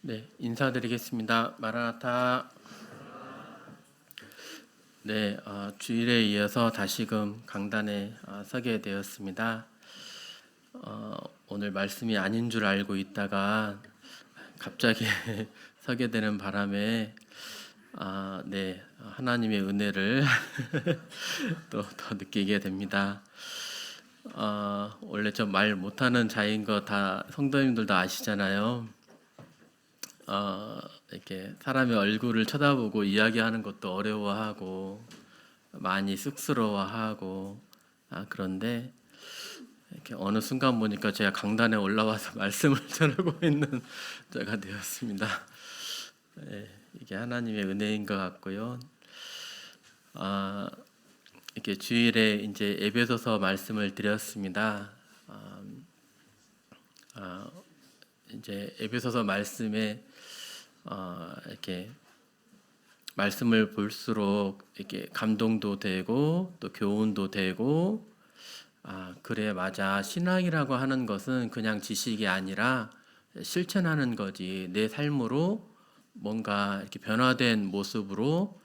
네, 인사드리겠습니다. 마라나타. 네, 주일에 이어서 다시금 강단에 서게 되었습니다. 오늘 말씀이 아닌 줄 알고 있다가 갑자기 서게 되는 바람에 네, 하나님의 은혜를 또 더 느끼게 됩니다. 원래 좀 말 못하는 자인 거 다 성도님들도 아시잖아요. 이렇게 사람의 얼굴을 쳐다보고 이야기하는 것도 어려워하고 많이 쑥스러워하고 그런데 이렇게 어느 순간 보니까 제가 강단에 올라와서 말씀을 전하고 있는 자가 되었습니다. 네, 이게 하나님의 은혜인 것 같고요. 이렇게 주일에 이제 에베소서 말씀을 드렸습니다. 이제 에베소서 말씀에 이렇게 말씀을 볼수록 이렇게 감동도 되고 또 교훈도 되고 그래 맞아, 신앙이라고 하는 것은 그냥 지식이 아니라 실천하는 거지, 내 삶으로 뭔가 이렇게 변화된 모습으로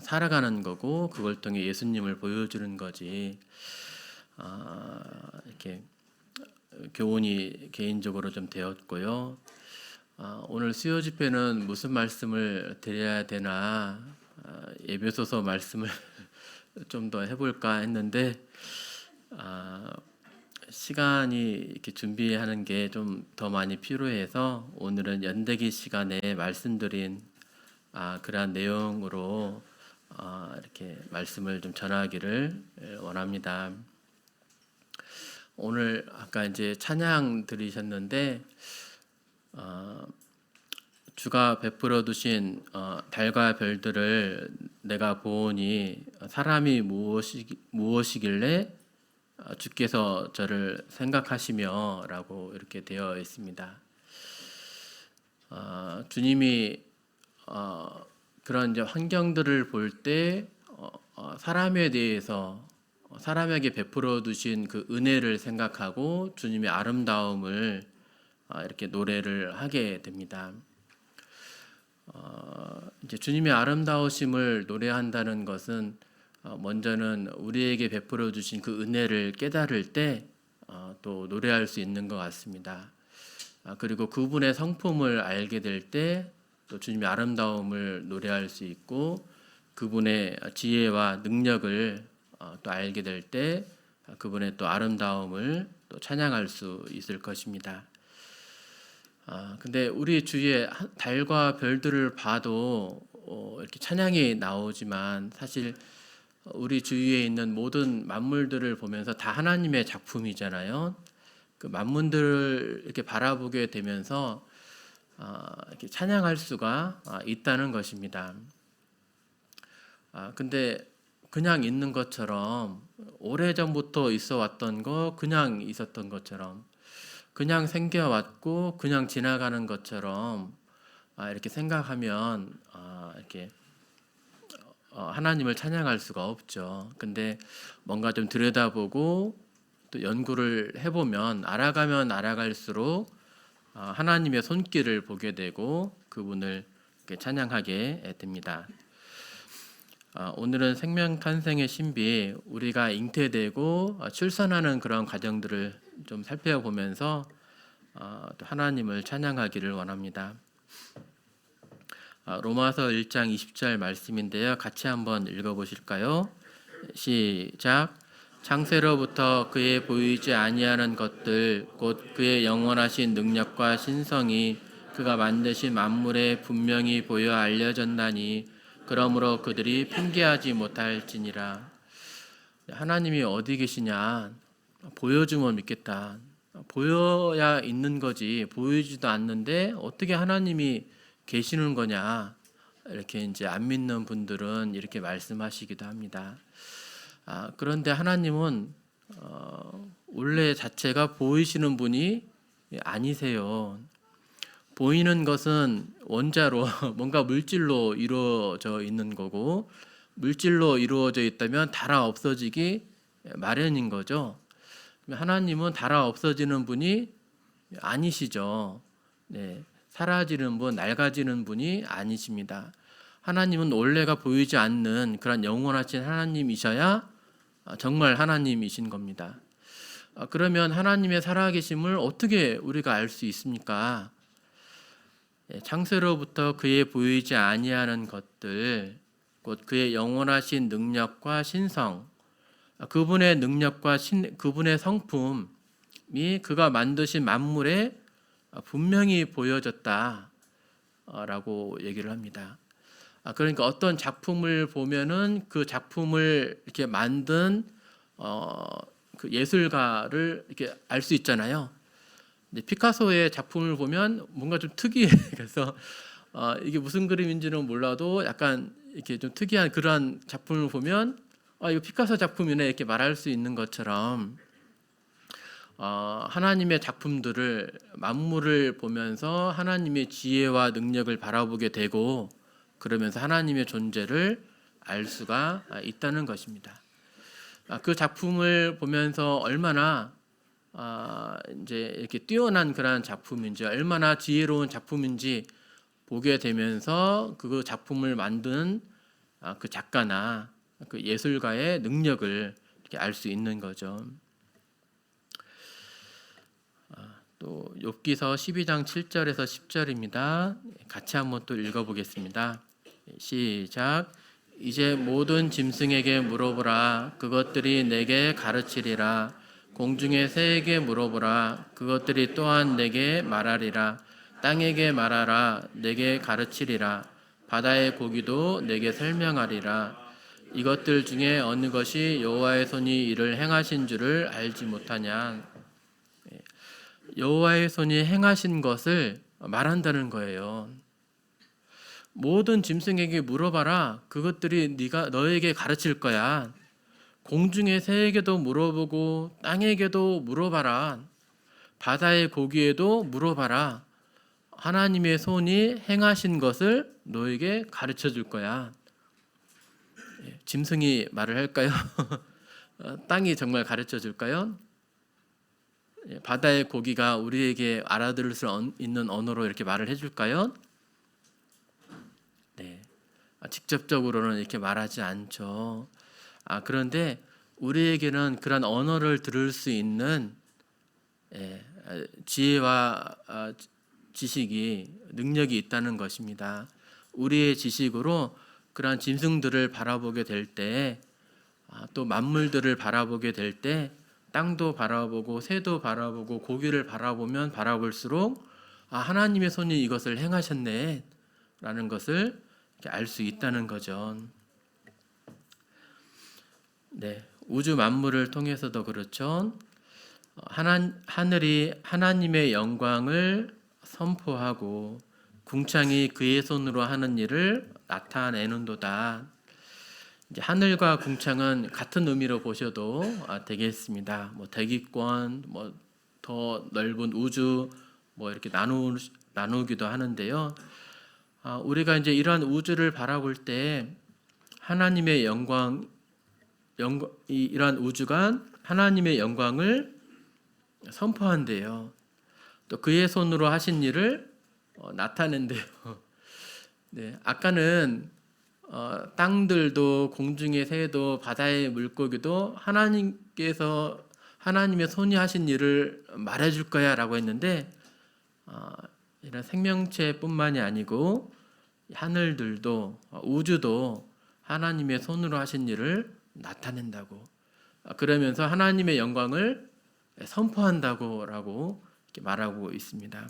살아가는 거고 그걸 통해 예수님을 보여주는 거지. 이렇게 교훈이 개인적으로 좀 되었고요. 오늘 수요 집회는 무슨 말씀을 드려야 되나 에베소서 말씀을 좀 더 해볼까 했는데 시간이 이렇게 준비하는 게 좀 더 많이 필요해서 오늘은 연대기 시간에 말씀드린 그러한 내용으로 이렇게 말씀을 좀 전하기를 원합니다. 오늘 아까 이제 찬양 들으셨는데 주가 베풀어 두신 달과 별들을 내가 보오니 사람이 무엇이길래 주께서 저를 생각하시며 라고 이렇게 되어 있습니다. 주님이 그런 이제 환경들을 볼 때 사람에 대해서 사람에게 베풀어 두신 그 은혜를 생각하고 주님의 아름다움을 이렇게 노래를 하게 됩니다. 이제 주님의 아름다우심을 노래한다는 것은 먼저는 우리에게 베풀어 주신 그 은혜를 깨달을 때 또 노래할 수 있는 것 같습니다. 그리고 그분의 성품을 알게 될 때 또 주님의 아름다움을 노래할 수 있고 그분의 지혜와 능력을 또 알게 될 때 그분의 또 아름다움을 또 찬양할 수 있을 것입니다. 근데 우리 주위에 달과 별들을 봐도 이렇게 찬양이 나오지만 사실 우리 주위에 있는 모든 만물들을 보면서 다 하나님의 작품이잖아요. 그 만물들을 이렇게 바라보게 되면서 이렇게 찬양할 수가 있다는 것입니다. 근데 그냥 있는 것처럼 오래전부터 있어 왔던 거 그냥 있었던 것처럼 그냥 생겨왔고 그냥 지나가는 것처럼 이렇게 생각하면 이렇게 하나님을 찬양할 수가 없죠. 근데 뭔가 좀 들여다보고 또 연구를 해보면 알아가면 알아갈수록 하나님의 손길을 보게 되고 그분을 이렇게 찬양하게 됩니다. 오늘은 생명 탄생의 신비, 우리가 잉태되고 출산하는 그런 과정들을 좀 살펴보면서 또 하나님을 찬양하기를 원합니다. 로마서 1장 20절 말씀인데요. 같이 한번 읽어보실까요? 시작. 창세로부터 그의 보이지 아니하는 것들 곧 그의 영원하신 능력과 신성이 그가 만드신 만물에 분명히 보여 알려졌나니 그러므로 그들이 핑계하지 못할지니라. 하나님이 어디 계시냐? 보여주면 믿겠다. 보여야 있는 거지 보이지도 않는데 어떻게 하나님이 계시는 거냐? 이렇게 이제 안 믿는 분들은 이렇게 말씀하시기도 합니다. 그런데 하나님은 원래 자체가 보이시는 분이 아니세요. 보이는 것은 원자로 뭔가 물질로 이루어져 있는 거고 물질로 이루어져 있다면 달아 없어지기 마련인 거죠. 하나님은 달아 없어지는 분이 아니시죠. 네, 사라지는 분, 낡아지는 분이 아니십니다. 하나님은 원래가 보이지 않는 그런 영원하신 하나님이셔야 정말 하나님이신 겁니다. 그러면 하나님의 살아계심을 어떻게 우리가 알 수 있습니까? 창세로부터 그의 보이지 아니하는 것들, 곧 그의 영원하신 능력과 신성, 그분의 능력과 그분의 성품이 그가 만드신 만물에 분명히 보여졌다라고 얘기를 합니다. 그러니까 어떤 작품을 보면은 그 작품을 이렇게 만든 그 예술가를 이렇게 알 수 있잖아요. 근데 피카소의 작품을 보면 뭔가 좀 특이해. 그래서 이게 무슨 그림인지는 몰라도 약간 이렇게 좀 특이한 그러한 작품을 보면 이거 피카소 작품이네 이렇게 말할 수 있는 것처럼 하나님의 작품들을 만물을 보면서 하나님의 지혜와 능력을 바라보게 되고 그러면서 하나님의 존재를 알 수가 있다는 것입니다. 그 작품을 보면서 얼마나 이제 이렇게 뛰어난 그런 작품인지 얼마나 지혜로운 작품인지 보게 되면서 그 작품을 만든 그 작가나 그 예술가의 능력을 이렇게 알 수 있는 거죠. 또 욥기서 12장 7절에서 10절입니다. 같이 한번 또 읽어보겠습니다. 시작. 이제 모든 짐승에게 물어보라. 그것들이 내게 가르치리라. 공중의 새에게 물어보라. 그것들이 또한 내게 말하리라. 땅에게 말하라. 내게 가르치리라. 바다의 고기도 내게 설명하리라. 이것들 중에 어느 것이 여호와의 손이 이를 행하신 줄을 알지 못하냐. 여호와의 손이 행하신 것을 말한다는 거예요. 모든 짐승에게 물어봐라. 그것들이 너에게 가르칠 거야. 공중의 새에게도 물어보고 땅에게도 물어봐라. 바다의 고기에도 물어봐라. 하나님의 손이 행하신 것을 너에게 가르쳐 줄 거야. 짐승이 말을 할까요? 땅이 정말 가르쳐 줄까요? 바다의 고기가 우리에게 알아들을 수 있는 언어로 이렇게 말을 해줄까요? 네, 직접적으로는 이렇게 말하지 않죠. 그런데 우리에게는 그런 언어를 들을 수 있는 지혜와 지식이 능력이 있다는 것입니다. 우리의 지식으로 그러한 짐승들을 바라보게 될 때, 또 만물들을 바라보게 될 때, 땅도 바라보고 새도 바라보고 고기를 바라보면 바라볼수록 하나님의 손이 이것을 행하셨네 라는 것을 알 수 있다는 거죠. 네, 우주 만물을 통해서도 그렇죠. 하늘이 하나님의 영광을 선포하고 궁창이 그의 손으로 하는 일을 나타내는도다. 이제 하늘과 궁창은 같은 의미로 보셔도 되겠습니다. 대기권, 더 넓은 우주, 이렇게 나누기도 하는데요. 우리가 이제 이러한 우주를 바라볼 때 하나님의 이러한 우주가 하나님의 영광을 선포한대요. 또 그의 손으로 하신 일을 나타낸대요. 네, 아까는 땅들도 공중의 새도 바다의 물고기도 하나님께서 하나님의 손이 하신 일을 말해줄 거야라고 했는데 이런 생명체뿐만이 아니고 하늘들도 우주도 하나님의 손으로 하신 일을 나타낸다고 그러면서 하나님의 영광을 선포한다고라고 이렇게 말하고 있습니다.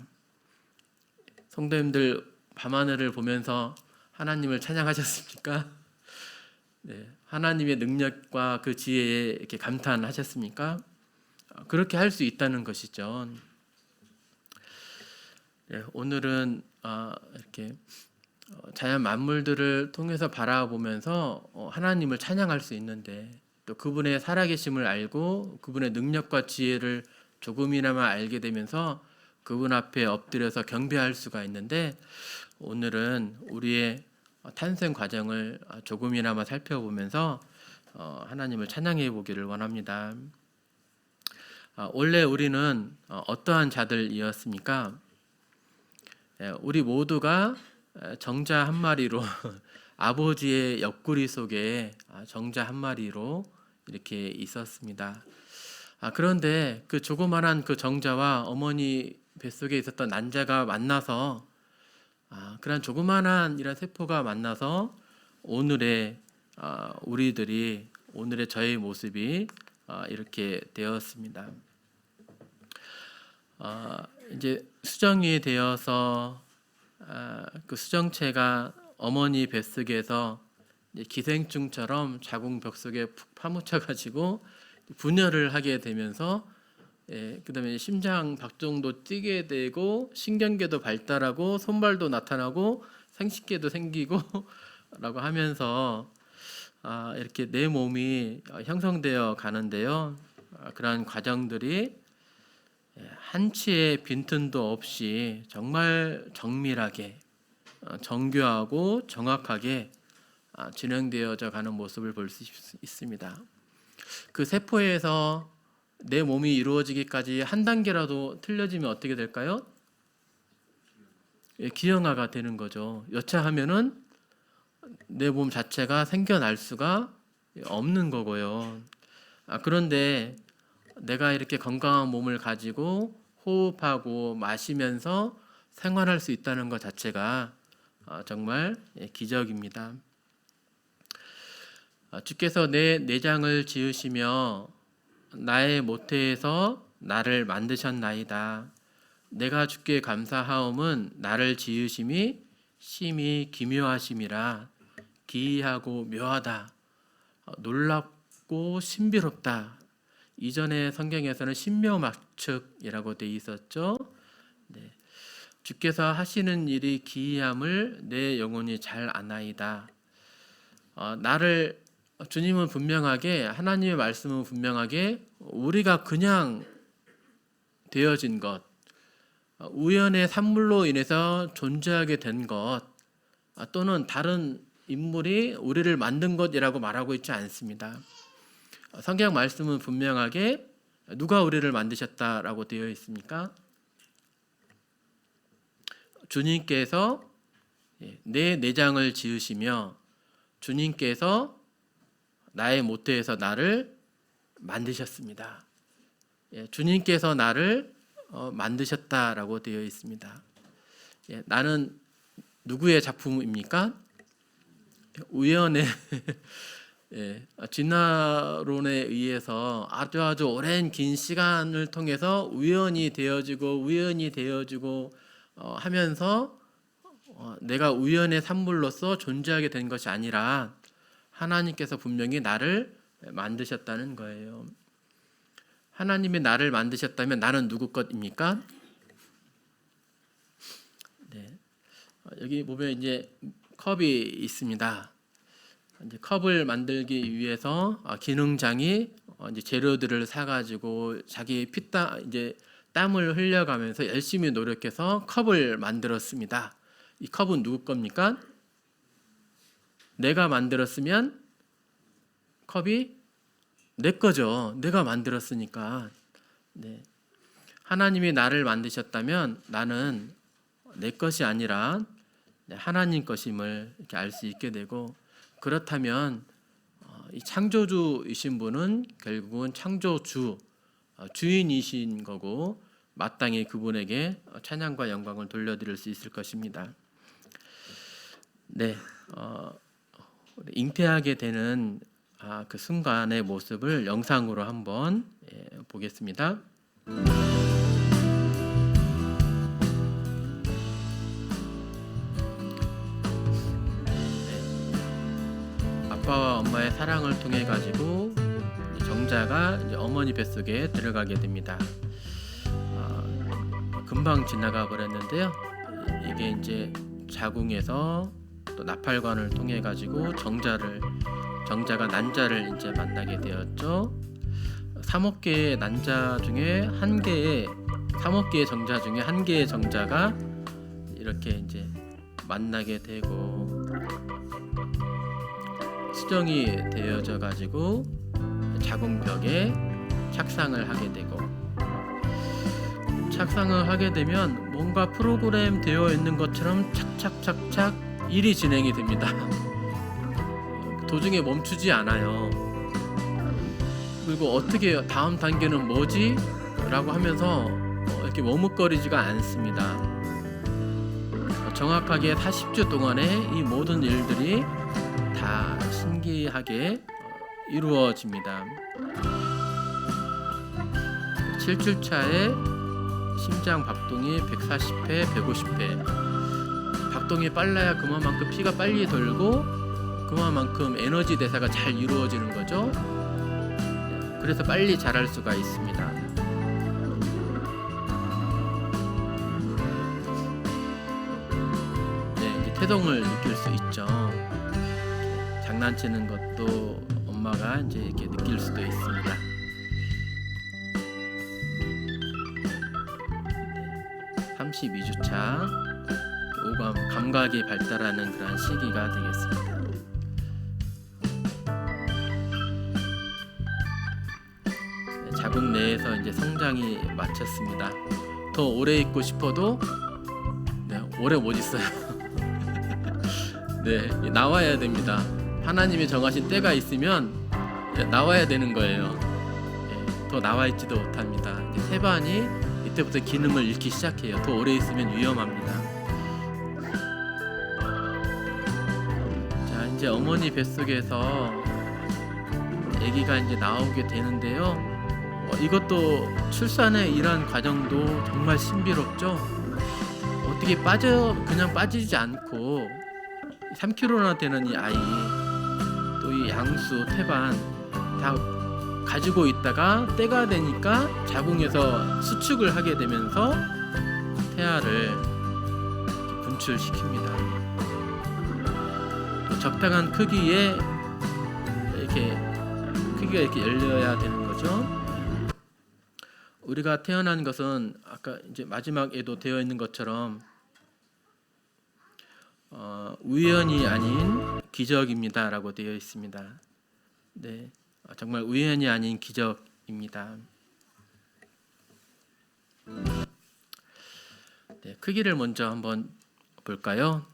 성도님들 밤하늘을 보면서 하나님을 찬양하셨습니까? 네, 하나님의 능력과 그 지혜에 이렇게 감탄하셨습니까? 그렇게 할 수 있다는 것이죠. 네, 오늘은 이렇게 자연 만물들을 통해서 바라보면서 하나님을 찬양할 수 있는데 또 그분의 살아계심을 알고 그분의 능력과 지혜를 조금이나마 알게 되면서 그분 앞에 엎드려서 경배할 수가 있는데 오늘은 우리의 탄생 과정을 조금이나마 살펴보면서 하나님을 찬양해 보기를 원합니다. 원래 우리는 어떠한 자들이었습니까? 우리 모두가 정자 한 마리로 아버지의 옆구리 속에 정자 한 마리로 이렇게 있었습니다. 그런데 그 조그만한 그 정자와 어머니 뱃속에 있었던 난자가 만나서 그런 조그만한 이런 세포가 만나서 오늘의 우리들이 오늘의 저의 모습이 이렇게 되었습니다. 이제 수정이 되어서 그 수정체가 어머니 뱃속에서 기생충처럼 자궁벽 속에 푹 파묻혀가지고 분열을 하게 되면서 그다음에 심장 박동도 뛰게 되고 신경계도 발달하고 손발도 나타나고 생식계도 생기고 라고 하면서 이렇게 내 몸이 형성되어 가는데요. 그러한 과정들이 한치의 빈틈도 없이 정말 정밀하게 정교하고 정확하게 진행되어져 가는 모습을 볼 수 있습니다. 그 세포에서 내 몸이 이루어지기까지 한 단계라도 틀려지면 어떻게 될까요? 기형아가 되는 거죠. 여차하면은 내 몸 자체가 생겨날 수가 없는 거고요. 그런데 내가 이렇게 건강한 몸을 가지고 호흡하고 마시면서 생활할 수 있다는 것 자체가 정말 기적입니다. 주께서 내 내장을 지으시며 나의 모태에서 나를 만드셨나이다. 내가 주께 감사하옴은 나를 지으심이 심히 기묘하심이라. 기이하고 묘하다. 놀랍고 신비롭다. 이전에 성경에서는 신묘막측이라고 되어 있었죠. 주께서 하시는 일이 기이함을 내 영혼이 잘 아나이다. 나를 주님은 분명하게 하나님의 말씀은 분명하게 우리가 그냥 되어진 것, 우연의 산물로 인해서 존재하게 된 것, 또는 다른 인물이 우리를 만든 것이라고 말하고 있지 않습니다. 성경 말씀은 분명하게 누가 우리를 만드셨다라고 되어 있습니까? 주님께서 내 내장을 지으시며 주님께서 나의 모태에서 나를 만드셨습니다. 주님께서 나를 만드셨다라고 되어 있습니다. 나는 누구의 작품입니까? 우연의 진화론에 의해서 아주 오랜 긴 시간을 통해서 우연히 되어지고 하면서 내가 우연의 산물로서 존재하게 된 것이 아니라 하나님께서 분명히 나를 만드셨다는 거예요. 하나님이 나를 만드셨다면 나는 누구 것입니까? 여기 보면 이제 컵이 있습니다. 이제 컵을 만들기 위해서 기능장이 이제 재료들을 사가지고 자기 이제 땀을 흘려가면서 열심히 노력해서 컵을 만들었습니다. 이 컵은 누구 겁니까? 내가 만들었으면 컵이 내 거죠. 내가 만들었으니까. 하나님이 나를 만드셨다면 나는 내 것이 아니라 하나님 것임을 이렇게 알 수 있게 되고, 그렇다면 이 창조주이신 분은 결국은 창조주, 주인이신 거고 마땅히 그분에게 찬양과 영광을 돌려드릴 수 있을 것입니다. 잉태하게 되는 그 순간의 모습을 영상으로 한번 보겠습니다. 아빠와 엄마의 사랑을 통해 가지고 정자가 이제 어머니 뱃속에 들어가게 됩니다. 금방 지나가 버렸는데요. 이게 이제 자궁에서 또 나팔관을 통해 가지고 정자가 난자를 이제 만나게 되었죠. 3억 개의 난자 중에 3억 개의 정자 중에 한 개의 정자가 이렇게 이제 만나게 되고 수정이 되어져 가지고 자궁벽에 착상을 하게 되고, 참 착상을 하게 되면 뭔가 프로그램 되어 있는 것처럼 착착착착 일이 진행이 됩니다. 도중에 멈추지 않아요. 그리고 어떻게 다음 단계는 뭐지? 라고 하면서 이렇게 머뭇거리지가 않습니다. 정확하게 40주 동안의 이 모든 일들이 다 신기하게 이루어집니다. 7주차에 심장 박동이 140회, 150회. 박동이 빨라야 그만큼 피가 빨리 돌고 그만큼 에너지 대사가 잘 이루어지는 거죠. 그래서 빨리 자랄 수가 있습니다. 네, 이제 태동을 느낄 수 있죠. 장난치는 것도 엄마가 이제 이렇게 느낄 수도 있습니다. 32주차 오감 감각이 발달하는 그런 시기가 되겠습니다. 자궁 내에서 이제 성장이 마쳤습니다. 더 오래 있고 싶어도 오래 못 있어요. 네, 나와야 됩니다. 하나님이 정하신 때가 있으면 나와야 되는 거예요. 더 나와 있지도 못합니다. 태반이 이때부터 기능을 잃기 시작해요. 더 오래 있으면 위험합니다. 자, 이제 어머니 뱃속에서 아기가 이제 나오게 되는데요. 이것도 출산의 이러한 과정도 정말 신비롭죠. 어떻게 그냥 빠지지 않고 3kg나 되는 이 아이, 또 이 양수, 태반 다 가지고 있다가 때가 되니까 자궁에서 수축을 하게 되면서 태아를 분출시킵니다. 또 적당한 크기에 크기가 이렇게 열려야 되는 거죠. 우리가 태어난 것은 아까 이제 마지막에도 되어 있는 것처럼 우연이 아닌 기적입니다라고 되어 있습니다. 네, 정말 우연이 아닌 기적입니다. 네, 크기를 먼저 한번 볼까요?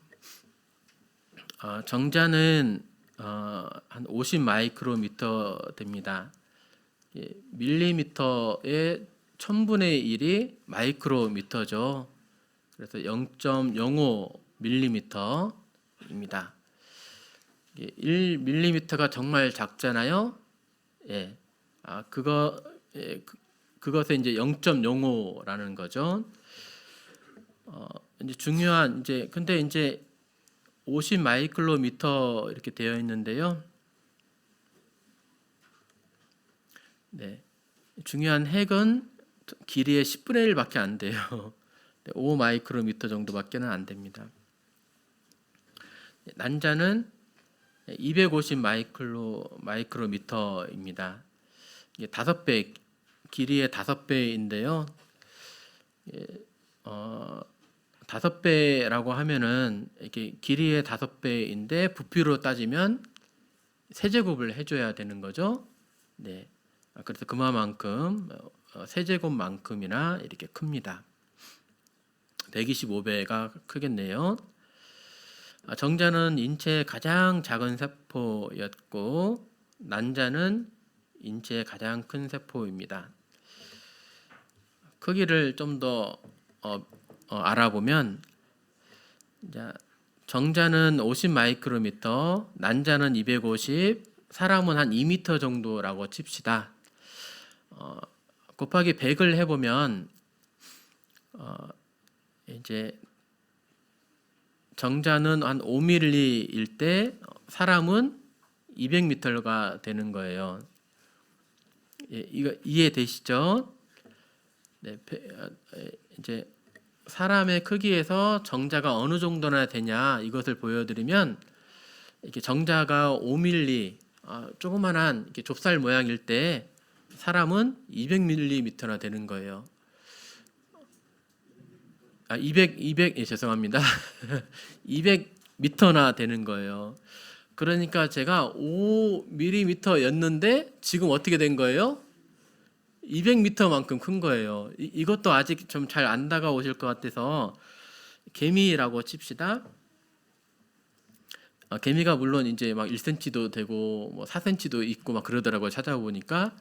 정자는 한 50 마이크로미터 됩니다. 밀리미터의 1000분의 1이 마이크로미터죠. 그래서 0.05 밀리미터입니다. 1 밀리미터가 정말 작잖아요. 그것에 이제 0.05라는 거죠. 이제 중요한 근데 이제 50 마이크로미터 이렇게 되어 있는데요. 네, 중요한 핵은 길이의 10분의 1밖에 안 돼요. 5 마이크로미터 정도밖에는 안 됩니다. 난자는 250 마이크로미터입니다. 이게 5배, 길이의 5배인데요. 5배라고 하면은 이렇게 길이의 5배인데 부피로 따지면 세제곱을 해줘야 되는 거죠. 네, 그래서 그만큼 세제곱만큼이나 이렇게 큽니다. 125배가 크겠네요. 정자는 인체의 가장 작은 세포였고 난자는 인체의 가장 큰 세포입니다. 크기를 좀 더 알아보면 정자는 50 마이크로미터, 난자는 250, 사람은 한 2m 정도라고 칩시다. 곱하기 100을 해보면 이제 정자는 한 5mm일 때 사람은 200m가 되는 거예요. 이거 이해되시죠? 네, 이제 사람의 크기에서 정자가 어느 정도나 되냐 이것을 보여드리면 이렇게 정자가 5mm, 조그만한 이렇게 좁쌀 모양일 때 사람은 200mm나 되는 거예요. 죄송합니다. 200m나 되는 거예요. 그러니까 제가 5mm였는데 지금 어떻게 된 거예요? 200m만큼 큰 거예요. 이것도 아직 좀 잘 안 다가오실 것 같아서 개미라고 칩시다. 개미가 물론 이제 막 1cm도 되고 뭐 4cm도 있고 막 그러더라고요. 찾아보니까.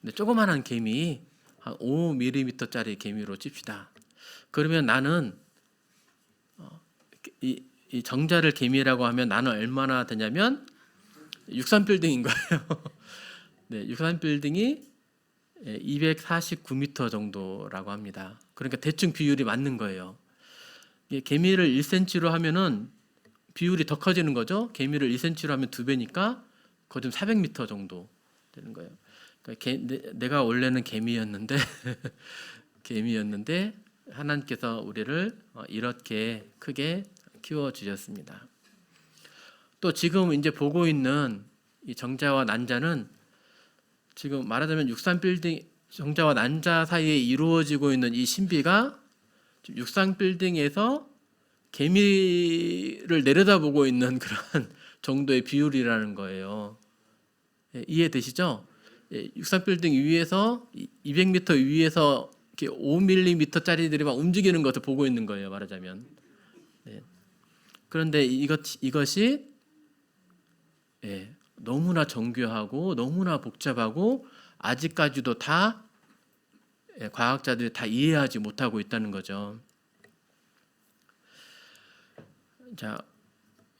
근데 조그만한 개미 한 5mm짜리 개미로 칩시다. 그러면 나는 이 정자를 개미라고 하면 나는 얼마나 되냐면 63빌딩인 거예요. 네, 63빌딩이 249m 정도라고 합니다. 그러니까 대충 비율이 맞는 거예요. 개미를 1cm로 하면은 비율이 더 커지는 거죠. 개미를 1cm로 하면 2배니까 거의 400m 정도 되는 거예요. 그러니까 내가 원래는 개미였는데 개미였는데 하나님께서 우리를 이렇게 크게 키워 주셨습니다. 또 지금 이제 보고 있는 이 정자와 난자는 지금 말하자면 63빌딩 정자와 난자 사이에 이루어지고 있는 이 신비가 63빌딩에서 개미를 내려다보고 있는 그런 정도의 비율이라는 거예요. 이해되시죠? 63빌딩 위에서 200m 위에서 이렇게 5mm짜리들이 막 움직이는 것을 보고 있는 거예요. 말하자면. 그런데 이것이 너무나 정교하고 너무나 복잡하고 아직까지도 다 과학자들이 다 이해하지 못하고 있다는 거죠. 자,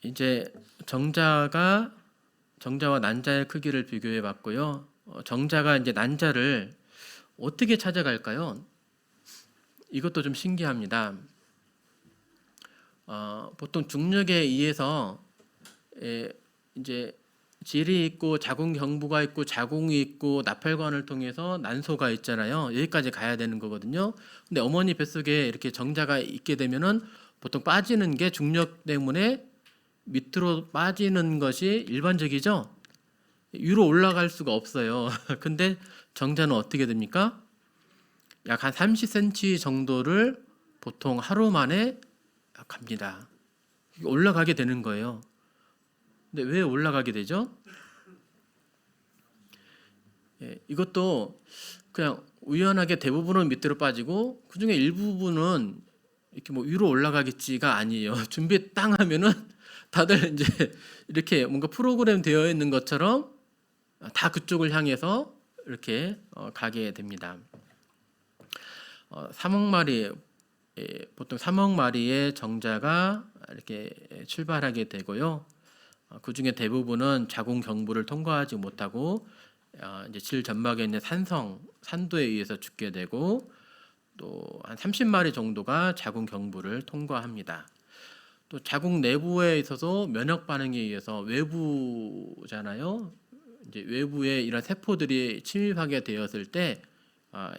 이제 정자와 난자의 크기를 비교해 봤고요. 정자가 이제 난자를 어떻게 찾아갈까요? 이것도 좀 신기합니다. 보통 중력에 의해서 이제 질이 있고 자궁 경부가 있고 자궁이 있고 나팔관을 통해서 난소가 있잖아요. 여기까지 가야 되는 거거든요. 근데 어머니 뱃속에 이렇게 정자가 있게 되면은 보통 빠지는 게 중력 때문에 밑으로 빠지는 것이 일반적이죠. 위로 올라갈 수가 없어요. 근데 정자는 어떻게 됩니까? 약 한 30cm 정도를 보통 하루 만에 갑니다. 올라가게 되는 거예요. 근데 왜 올라가게 되죠? 이것도 그냥 우연하게 대부분은 밑으로 빠지고 그 중에 일부분은 이렇게 뭐 위로 올라가겠지가 아니에요. 준비 땅 하면은 다들 이제 이렇게 뭔가 프로그램 되어 있는 것처럼 다 그쪽을 향해서 이렇게 가게 됩니다. 3억 마리 보통 3억 마리의 정자가 이렇게 출발하게 되고요. 그 중에 대부분은 자궁 경부를 통과하지 못하고 이제 질 점막에 있는 산도에 의해서 죽게 되고 또 한 30마리 정도가 자궁 경부를 통과합니다. 또 자궁 내부에 있어서 면역 반응에 의해서 외부잖아요. 이제 외부에 이런 세포들이 침입하게 되었을 때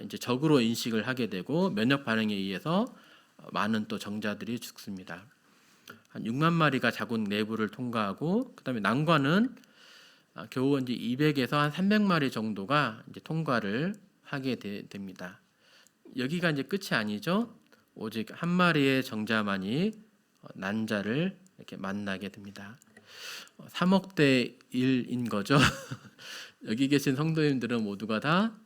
이제 적으로 인식을 하게 되고 면역 반응에 의해서 많은 또 정자들이 죽습니다. 한 6만 마리가 자궁 내부를 통과하고 그다음에 난관은 겨우 이제 200에서 한 300마리 정도가 이제 통과를 하게 됩니다. 여기가 이제 끝이 아니죠. 오직 한 마리의 정자만이 난자를 이렇게 만나게 됩니다. 3억 대 1인 거죠. 여기 계신 성도님들은 모두가 다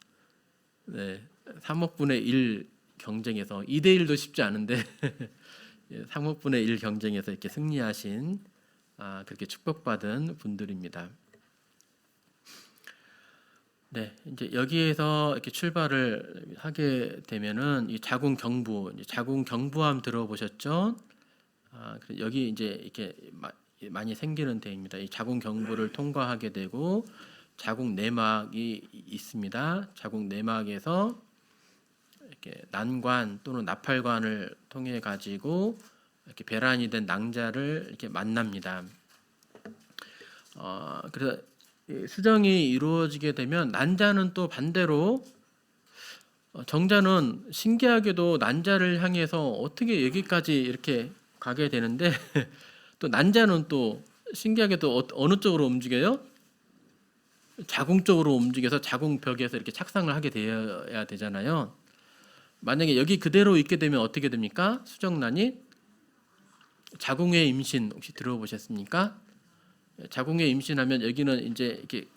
3억분의 1 경쟁에서 2대 1도 쉽지 않은데 3억분의 1 경쟁에서 이렇게 승리하신 그렇게 축복받은 분들입니다. 네, 이제 여기에서 이렇게 출발을 하게 되면은 이 자궁 경부암 들어보셨죠? 여기 이제 이렇게 많이 생기는 데입니다. 이 자궁 경부를 통과하게 되고 자궁 내막이 있습니다. 자궁 내막에서 이렇게 난관 또는 나팔관을 통해 가지고 이렇게 배란이 된 낭자를 이렇게 만납니다. 그래서 수정이 이루어지게 되면 난자는 또 반대로 정자는 신기하게도 난자를 향해서 어떻게 여기까지 이렇게 가게 되는데 또 난자는 또 신기하게도 어느 쪽으로 움직여요? 자궁 쪽으로 움직여서 자궁벽에서 이렇게 착상을 하게 되어야 되잖아요. 만약에 여기 그대로 있게 되면 어떻게 됩니까? 수정란이 자궁의 임신 혹시 들어보셨습니까? 자궁의 임신하면 여기는 이제 이렇게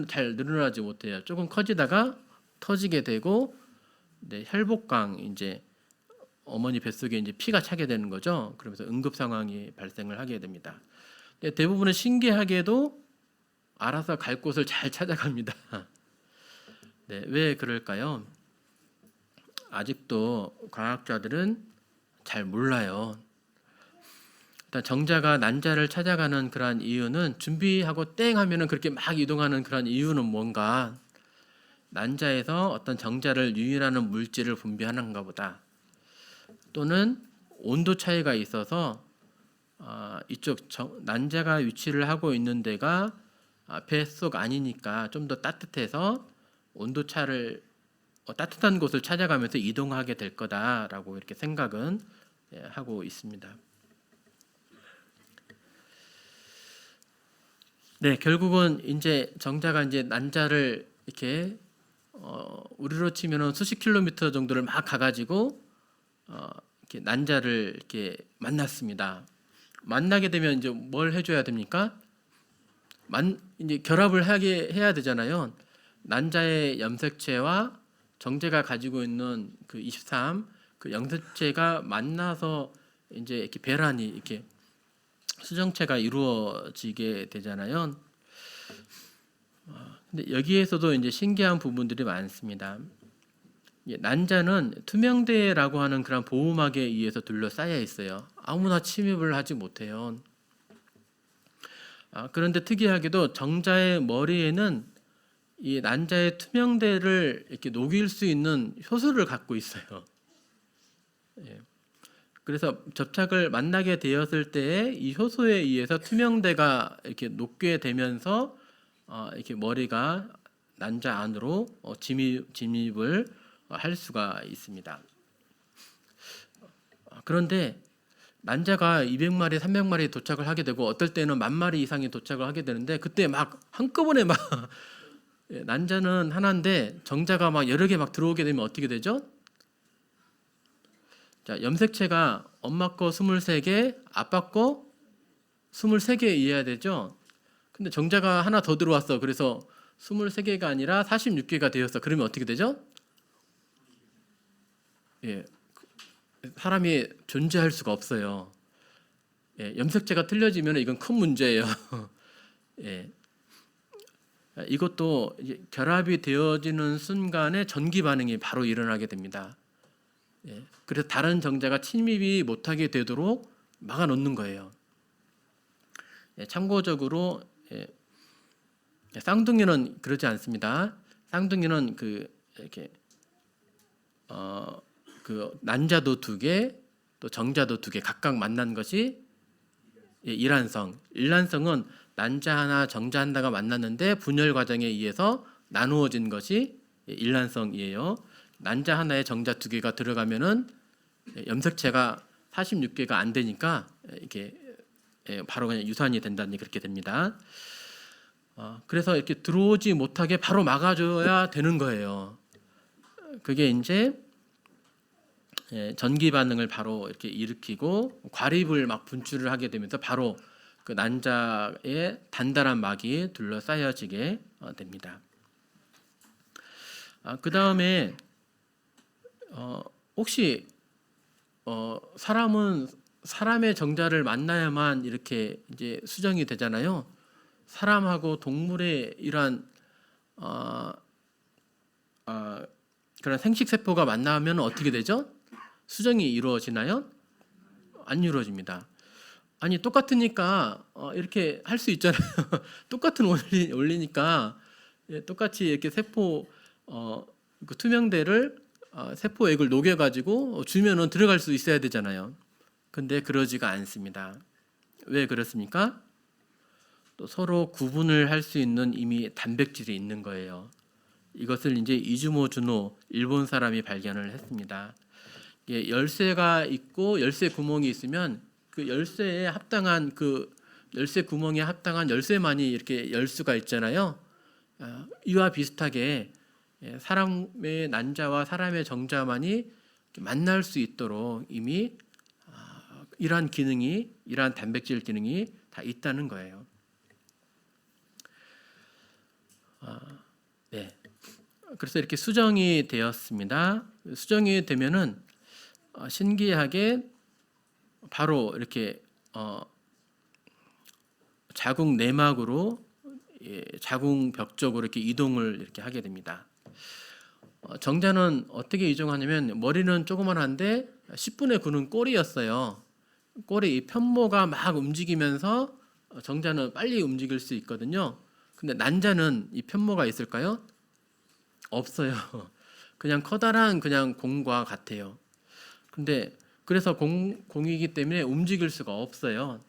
잘 늘어나지 못해요. 조금 커지다가 터지게 되고, 네, 혈복강 이제 어머니 뱃속에 이제 피가 차게 되는 거죠. 그러면서 응급 상황이 발생을 하게 됩니다. 근데 대부분은 신기하게도 알아서 갈 곳을 잘 찾아갑니다. 네, 왜 그럴까요? 아직도 과학자들은 잘 몰라요. 일단 정자가 난자를 찾아가는 그러한 이유는, 준비하고 땡 하면은 그렇게 막 이동하는 그런 이유는 뭔가, 난자에서 어떤 정자를 유인하는 물질을 분비하는가 보다, 또는 온도 차이가 있어서 이쪽 난자가 위치를 하고 있는 데가 뱃속 아니니까 좀 더 따뜻해서 온도 차를 따뜻한 곳을 찾아가면서 이동하게 될 거다라고 이렇게 생각은 하고 있습니다. 네, 결국은 이제 정자가 이제 난자를 이렇게 우리로 치면은 수십 킬로미터 정도를 막 가가지고 이렇게 난자를 이렇게 만났습니다. 만나게 되면 이제 뭘 해줘야 됩니까? 이제 결합을 해야 되잖아요. 난자의 염색체와 정제가 가지고 있는 그 23, 그 염색체가 만나서 이제 이렇게 배란이, 이렇게 수정체가 이루어지게 되잖아요. 근데 여기에서도 이제 신기한 부분들이 많습니다. 난자는 투명대라고 하는 그런 보호막에 의해서 둘러싸여 있어요. 아무나 침입을 하지 못해요. 그런데 특이하게도 정자의 머리에는 이 난자의 투명대를 이렇게 녹일 수 있는 효소를 갖고 있어요. 그래서 접착을 만나게 되었을 때에 이 효소에 의해서 투명대가 이렇게 녹게 되면서 이렇게 머리가 난자 안으로 진입을 할 수가 있습니다. 그런데 난자가 200마리, 300마리 도착을 하게 되고, 어떨 때는 10,000마리 이상이 도착을 하게 되는데, 그때 막 한꺼번에 막 난자는 하나인데 정자가 막 여러 개 막 들어오게 되면 어떻게 되죠? 자, 염색체가 엄마 거 23개, 아빠 거 23개여야 되죠. 근데 정자가 하나 더 들어왔어. 그래서 23개가 아니라 46개가 되었어. 그러면 어떻게 되죠? 예, 사람이 존재할 수가 없어요. 예, 염색체가 틀려지면 이건 큰 문제예요. 예, 이것도 이제 결합이 되어지는 순간에 전기 반응이 바로 일어나게 됩니다. 예, 그래서 다른 정자가 침입이 못하게 되도록 막아놓는 거예요. 예, 참고적으로 쌍둥이는 그러지 않습니다. 쌍둥이는 이렇게 그 난자도 2개, 또 정자도 2개 각각 만난 것이 일란성. 일란성은 난자 하나, 정자 하나가 만났는데 분열 과정에 의해서 나누어진 것이 일란성이에요. 난자 하나에 정자 2개가 들어가면은 염색체가 46개가 안 되니까 이렇게 바로 그냥 유산이 된다니 그렇게 됩니다. 그래서 이렇게 들어오지 못하게 바로 막아줘야 되는 거예요. 그게 이제 전기 반응을 바로 이렇게 일으키고 과립을 막 분출을 하게 되면서 바로 그 난자에 단단한 막이 둘러싸여지게 됩니다. 그 다음에 혹시 사람은 사람의 정자를 만나야만 이렇게 이제 수정이 되잖아요. 사람하고 동물의 이러한 그런 생식 세포가 만나면 어떻게 되죠? 수정이 이루어지나요? 안 이루어집니다. 아니 똑같으니까 이렇게 할 수 있잖아요. 똑같은 원리니까 똑같이 이렇게 세포 그 투명대를 세포액을 녹여가지고 주면은 들어갈 수 있어야 되잖아요. 근데 그러지가 않습니다. 왜 그렇습니까? 또 서로 구분을 할 수 있는 이미 단백질이 있는 거예요. 이것을 이제 이즈모 주노 일본 사람이 발견을 했습니다. 열쇠가 있고 열쇠 구멍이 있으면 그 열쇠에 합당한 그 열쇠 구멍에 합당한 열쇠만이 이렇게 열 수가 있잖아요. 이와 비슷하게 사람의 난자와 사람의 정자만이 만날 수 있도록 이미 이러한 기능이, 이러한 단백질 기능이 다 있다는 거예요. 네. 그래서 이렇게 수정이 되었습니다. 수정이 되면은 신기하게 바로 이렇게 자궁 내막으로 자궁 벽 쪽으로 이렇게 이동을 이렇게 하게 됩니다. 정자는 어떻게 이동하냐면 머리는 조그만한데 10분의 9는 꼬리였어요. 꼬리 이 편모가 막 움직이면서 정자는 빨리 움직일 수 있거든요. 근데 난자는 이 편모가 있을까요? 없어요. 그냥 커다란 그냥 공과 같아요. 근데 그래서 공이기 때문에 움직일 수가 없어요.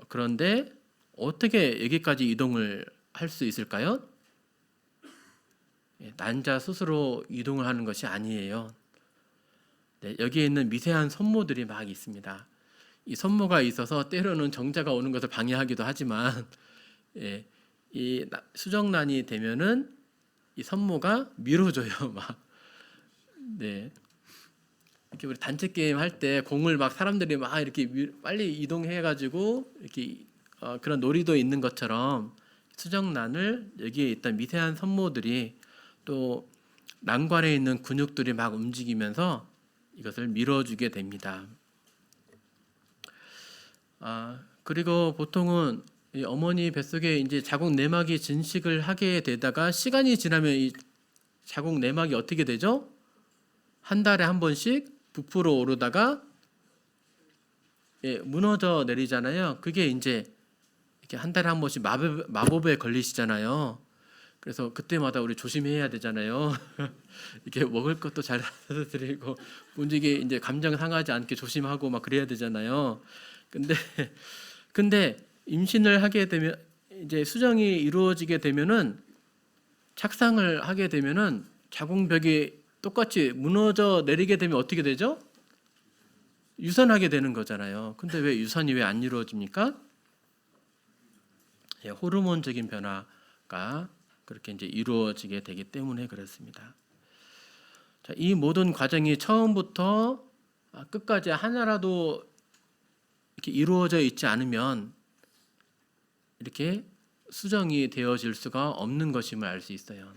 그런데 어떻게 여기까지 이동을 할 수 있을까요? 난자 스스로 이동을 하는 것이 아니에요. 네, 여기에 있는 미세한 섬모들이 막 있습니다. 이 섬모가 있어서 때로는 정자가 오는 것을 방해하기도 하지만 이 수정란이 되면은 이 섬모가 밀어줘요. 막 네. 이렇게 우리 단체 게임 할 때 공을 막 사람들이 막 이렇게 빨리 이동해가지고 이렇게 그런 놀이도 있는 것처럼 수정란을 여기에 있던 미세한 섬모들이 또 난관에 있는 근육들이 막 움직이면서 이것을 밀어주게 됩니다. 그리고 보통은 이 어머니 뱃속에 이제 자궁 내막이 진식을 하게 되다가 시간이 지나면 이 자궁 내막이 어떻게 되죠? 한 달에 한 번씩 부풀어 오르다가 무너져 내리잖아요. 그게 이제 이렇게 한 달에 한 번씩 마법에 걸리시잖아요. 그래서 그때마다 우리 조심해야 되잖아요. 이렇게 먹을 것도 잘 드리고 문지기 이제 감정 상하지 않게 조심하고 막 그래야 되잖아요. 근데 임신을 하게 되면 이제 수정이 이루어지게 되면은 착상을 하게 되면은 자궁벽이 똑같이 무너져 내리게 되면 어떻게 되죠? 유산하게 되는 거잖아요. 근데 왜 유산이 왜 안 이루어집니까? 호르몬적인 변화가 그렇게 이제 이루어지게 되기 때문에 그렇습니다. 자, 이 모든 과정이 처음부터 끝까지 하나라도 이렇게 이루어져 있지 않으면 이렇게 수정이 되어질 수가 없는 것임을 알 수 있어요.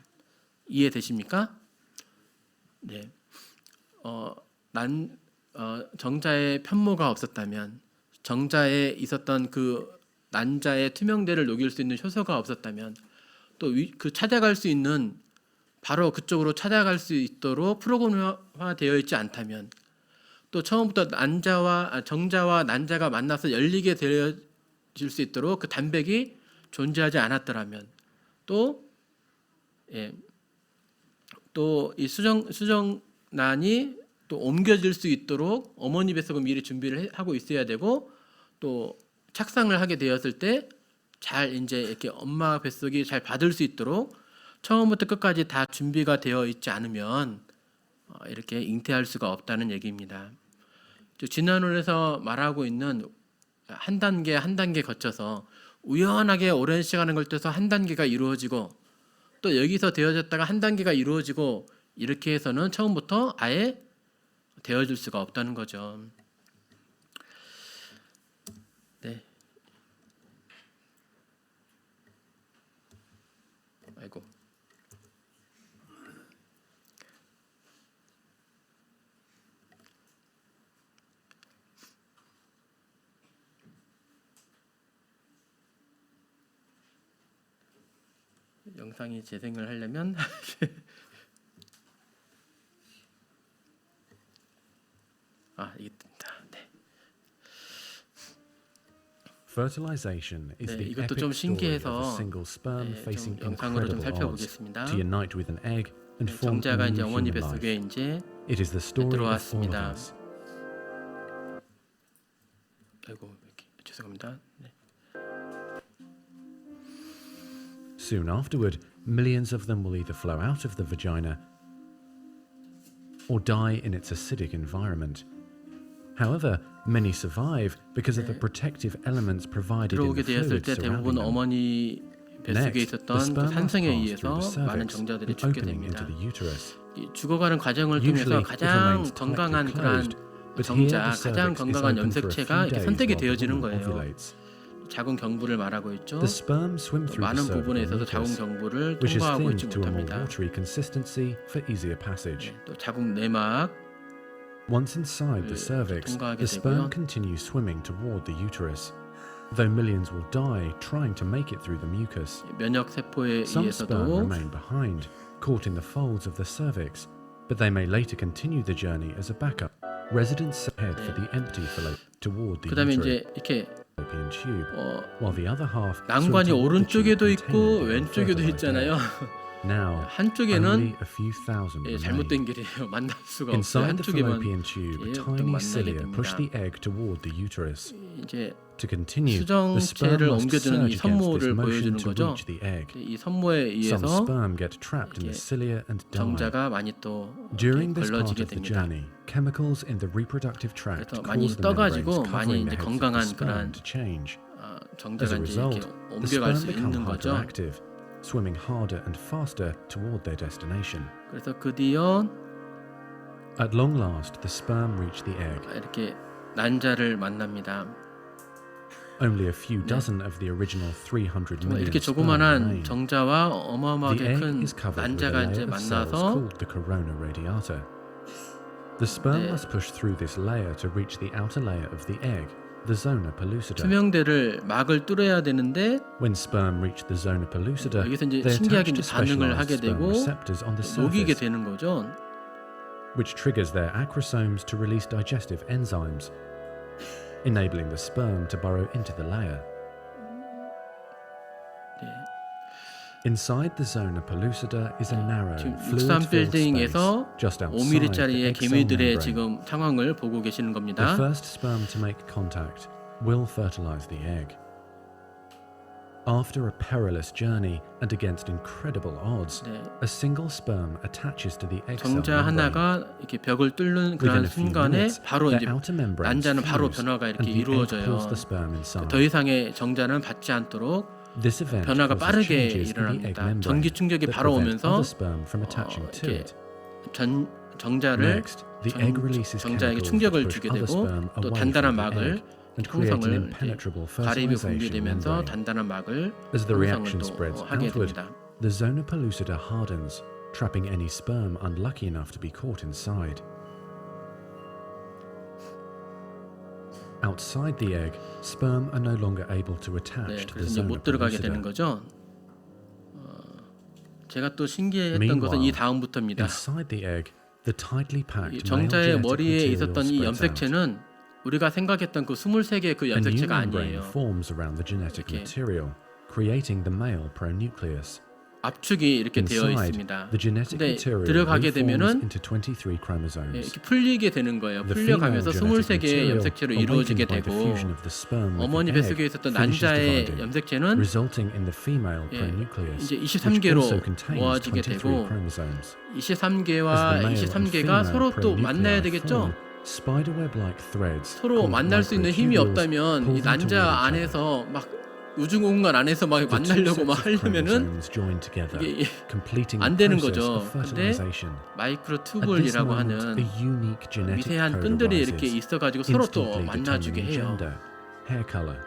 이해되십니까? 네. 정자의 편모가 없었다면, 정자에 있었던 그 난자의 투명대를 녹일 수 있는 효소가 없었다면, 또 그 찾아갈 수 있는 바로 그쪽으로 찾아갈 수 있도록 프로그램화되어 있지 않다면, 또 처음부터 정자와 난자가 만나서 열리게 되어질 수 있도록 그 단백이 존재하지 않았더라면, 또 이 수정란이 또 옮겨질 수 있도록 어머니 뱃속은 미리 준비를 하고 있어야 되고, 또 착상을 하게 되었을 때 잘 이제 이렇게 엄마 뱃속이 잘 받을 수 있도록 처음부터 끝까지 다 준비가 되어 있지 않으면 이렇게 잉태할 수가 없다는 얘기입니다. 진화론에서 말하고 있는 한 단계 한 단계 거쳐서 우연하게 오랜 시간을 걸쳐서 한 단계가 이루어지고 또 여기서 되어졌다가 한 단계가 이루어지고 이렇게 해서는 처음부터 아예 되어질 수가 없다는 거죠. 네. 아이고. 영상이 재생을 하려면 이게 네. Fertilization is the 이것도 epic 좀 story of a 신기해서 single sperm facing 좀 영상으로 좀 incredible odds 살펴보겠습니다. to unite with an egg and form a 정자가 이제 new 어머니 human life. 뱃속에 이제 It is the story of all of 들어왔습니다. us. 아이고 죄송합니다. 네. Soon afterward, millions of them will either flow out of the vagina or die in its acidic environment. However, many survive because of the protective elements provided in the 들어오게 되었을 fluid 때 surrounding 대부분 them. 어머니 뱃속에 Next, the 있었던 그 sperm must 산성에 pass 의해서 through the 많은 cervix 정자들이 and 죽게 opening 됩니다. into the uterus. 이 죽어가는 과정을 Usually, 통해서 it 가장 remains 건강한 tightly 그런 closed, but here 정자, the 가장 cervix is 건강한 open for a 염색체가 few 이렇게 days 선택이 while the 되어지는 woman 거예요. ovulates. 자궁 경부를 말하고 있죠. The sperm swim through the 많은 cervical 부분에 있어서 자궁 mucus, 경부를 which is 통과하고 있지 thinned to a more 못합니다. watery consistency for easier passage. 또 자궁 내막 Once inside the 그 cervix, 통과하게 the sperm 되고요. continues swimming toward the uterus. Though millions will die trying to make it through the mucus, 면역 세포에 some sperm 의해서도 remain behind, caught in the folds of the cervix, but they may later continue the journey as a backup. Residents head for the empty fallopian toward the 그다음에 uterine 이제 이렇게 tube, 어, while the other half swim 난관이 toward the tube 오른쪽에도 있고 containing the 왼쪽에도 unfertilized 있잖아요. egg. Now, 한쪽에는 only a few thousand 예, remain. 잘못된 길이에요. 만날 수가 없어요. Inside the 한쪽에만 fallopian tube, 예, tiny 만나게 cilia push 됩니다. the egg toward the uterus. 이제 To continue, the sperm 수정체를 must 옮겨주는 이 surge against this 선모를 motion 보여주는 to 거죠. reach the egg. 이 선모에 Some 의해서 sperm get trapped in the 이게 cilia and die. 정자가 많이 또 During 이렇게 this part 걸러지게 of the 됩니다. journey, chemicals in the reproductive tract 그래서 많이 cause the membranes 떠가지고 많이 covering 이제 the heads of the 건강한 sperm 그러한 to change. As 정자가 a 이제 이렇게 result, the 옮겨갈 sperm 수 become 있는 거죠. hyperactive, swimming harder and faster toward their destination. 그래서 드디어 At long last, the sperm reach the egg. 이렇게 난자를 만납니다. Only a few dozen of the original 300 정말 million 이렇게 sperm 조그만한 remain. 정자와 The 어마어마하게 egg 큰 is covered with a 난자가 layer 이제 of cells 만나서 called the corona radiata. The sperm 네. must push through this layer to reach the outer layer of the egg, the zona pellucida. 투명대를 막을 뚫어야 되는데 When sperm reach the zona pellucida, 여기서 이제 they 신기하게 attach to 이제 반응을 specialized 하게 sperm 되고 receptors on the 녹이게 surface, 되는 거죠. which triggers their acrosomes to release digestive enzymes, enabling the sperm to burrow into the layer. 네. Inside the zona pellucida is a narrow, 지금 63 fluid-filled space 빌딩에서 just outside the 5mm짜리의 egg cell 개미들의 membrane. 지금 상황을 보고 계시는 The 겁니다. first sperm to make contact will fertilize the egg. After a perilous journey and against incredible odds, 네. a single sperm attaches to the egg cell 정자 membrane. 하나가 이렇게 벽을 뚫는 Within 그런 a few 순간에 minutes, 바로 their 이제 outer membranes 난자는 바로 fuse 변화가 and 이렇게 the egg 이루어져요. pulls the sperm inside. 더 이상의 정자는 받지 않도록 This event 변화가 causes 빠르게 changes in the egg 일어납니다. membrane 전기 충격이 that 바로 prevent 오면서 other sperm from attaching to 이렇게 it. 정자를 Next, the egg releases 정자에게 chemicals that 충격을 push 주게 other 되고 sperm 또 away 단단한 from the 막을 egg and create an 풍성을 impenetrable 가림이 fertilization 분비되면서 membrane. 단단한 막을 As the 형성을 reaction 또 spreads 하게 outward, 됩니다. the zona pellucida hardens, trapping any sperm unlucky enough to be caught inside. Outside the egg, sperm are no longer able to 네, attach to the 그래서 이제 zona 못 들어가게 되는 pellucida. 거죠. 제가 또 신기했던 것은 이 다음부터입니다. Inside the egg, the tightly 이 packed male 정자의 genetic 머리에 material 있었던 이 spreads out. 염색체는 우리가 생각했던 그 23개의 그 A new 염색체가 membrane 아니에요. forms around the genetic 이렇게. material, creating the male pronucleus. 압축이 이렇게 되어 Inside, 있습니다. the genetic 근데 material 들어가게 reforms 되면은 into 23 예, chromosomes. 이렇게 풀리게 되는 거예요. The female 풀려가면서 genetic 23개의 material, 염색체로 awakened 이루어지게 by 되고 diffusion of the sperm with 어머니 the 뱃속에 egg, 있었던 finishes 난자의 dividing, 염색체는 resulting in the female 예, pronucleus, 이제 which 23개로 also contains 모아지게 23 되고 chromosomes. As 23개와 the male and 23개가 female 서로 또 만나야 pronuclei 되겠죠. form, spiderweb-like threads 서로 called 만날 수 있는 힘이 microtubules 없다면 pull 이 them toward each 난자 other. 안에서 막 우주공간 안에서 막 The two 만나려고 막 sets of 하려면은 chromosomes join together, 이게 completing 안 the 되는 process 거죠. of 근데 fertilization. 마이크로 At this 튜블이라고 moment, 하는 a unique genetic 미세한 code 끈들이 이렇게 arises, 있어가지고 서로 또 instantly 만나주게 determining 해요. gender, hair color,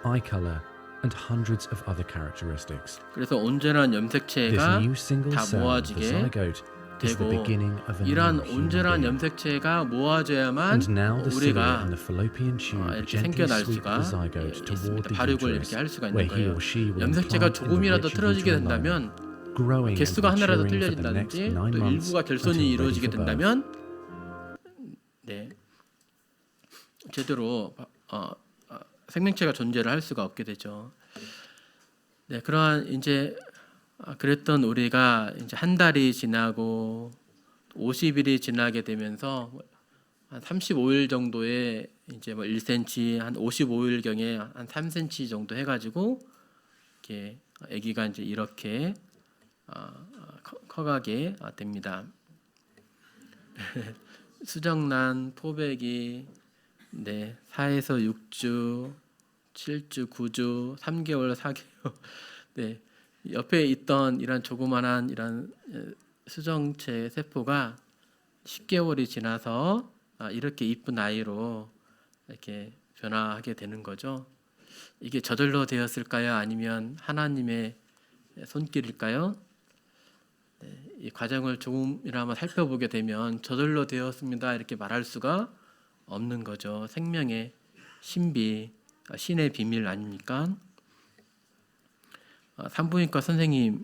eye color, and hundreds of other characteristics. 그래서 온전한 This 염색체가 new single 다 cell, the 모아지게 zygote, is the 되고 beginning of a 이러한 new human 온전한 being. 염색체가 모아져야만 And now the cilia 우리가 in the fallopian tube 이렇게 gently 생겨날 sweep 수가 the zygote toward 있습니다. the 발육을 uterus, 이렇게 할 수가 where 있는 he 거예요. or she will 염색체가 implant in the 조금이라도 rich 틀어지게 uterine 된다면 line, growing and 개수가 하나라도 maturing for the next 틀려진다든지 9 또 months 일부가 결손이 until ready 이루어지게 for birth. 된다면 네, 제대로 생명체가 존재를 할 수가 없게 되죠. 네, 그러한 이제 그랬던 우리가 이제 한 달이 지나고 50일이 지나게 되면서 한 35일 정도에 이제 뭐 1cm 한 55일 경에 한 3cm 정도 해가지고 이렇게 아기가 이제 이렇게 커가게 됩니다. 수정란 포백이 네 4에서 6주, 7주, 9주, 3개월, 4개월 네 옆에 있던 이런 조그만한 이런 수정체 세포가 10개월이 지나서 이렇게 이쁜 아이로 이렇게 변화하게 되는 거죠. 이게 저절로 되었을까요? 아니면 하나님의 손길일까요? 이 과정을 조금이나마 살펴보게 되면 저절로 되었습니다 이렇게 말할 수가 없는 거죠. 생명의 신비, 신의 비밀 아닙니까? 산부인과 선생님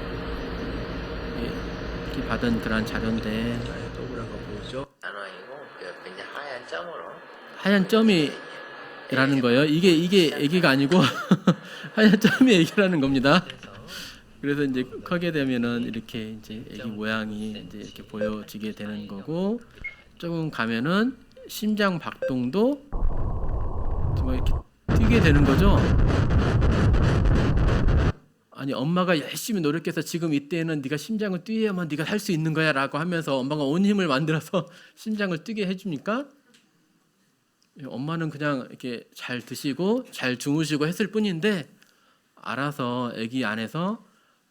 이렇게 받은 그런 자료인데 동그란 거 보이죠? 단어이고 그냥 하얀 점으로 하얀 점이라는 거예요. 이게 애기가 아니고 하얀 점이 애기라는 겁니다. 그래서 이제 크게 되면은 이렇게 이제 애기 모양이 이제 이렇게 보여지게 되는 거고, 조금 가면은 심장 박동도 정말 이렇게 뛰게 되는 거죠. 아니 엄마가 열심히 노력해서 지금 이때는 네가 심장을 뛰어야만 네가 살 수 있는 거야라고 하면서 엄마가 온 힘을 만들어서 심장을 뛰게 해줍니까? 엄마는 그냥 이렇게 잘 드시고 잘 주무시고 했을 뿐인데 알아서 아기 안에서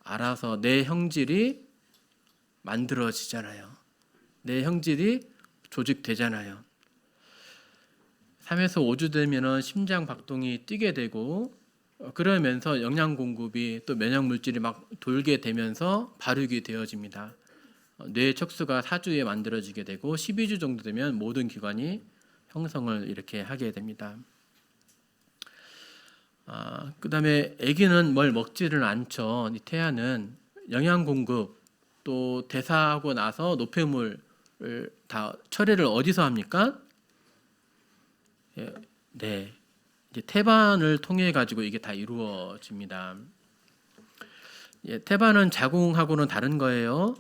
알아서 내 형질이 만들어지잖아요. 내 형질이 조직되잖아요. 3에서 5주 되면은 심장 박동이 뛰게 되고, 그러면서 영양 공급이 또 면역 물질이 막 돌게 되면서 발육이 되어집니다. 뇌 척수가 4주에 만들어지게 되고 12주 정도 되면 모든 기관이 형성을 이렇게 하게 됩니다. 그다음에 아기는 뭘 먹지를 않죠. 이 태아는 영양 공급 또 대사하고 나서 노폐물을 다 처리를 어디서 합니까? 네, 이제 태반을 통해 가지고 이게 다 이루어집니다. 태반은 자궁하고는 다른 거예요.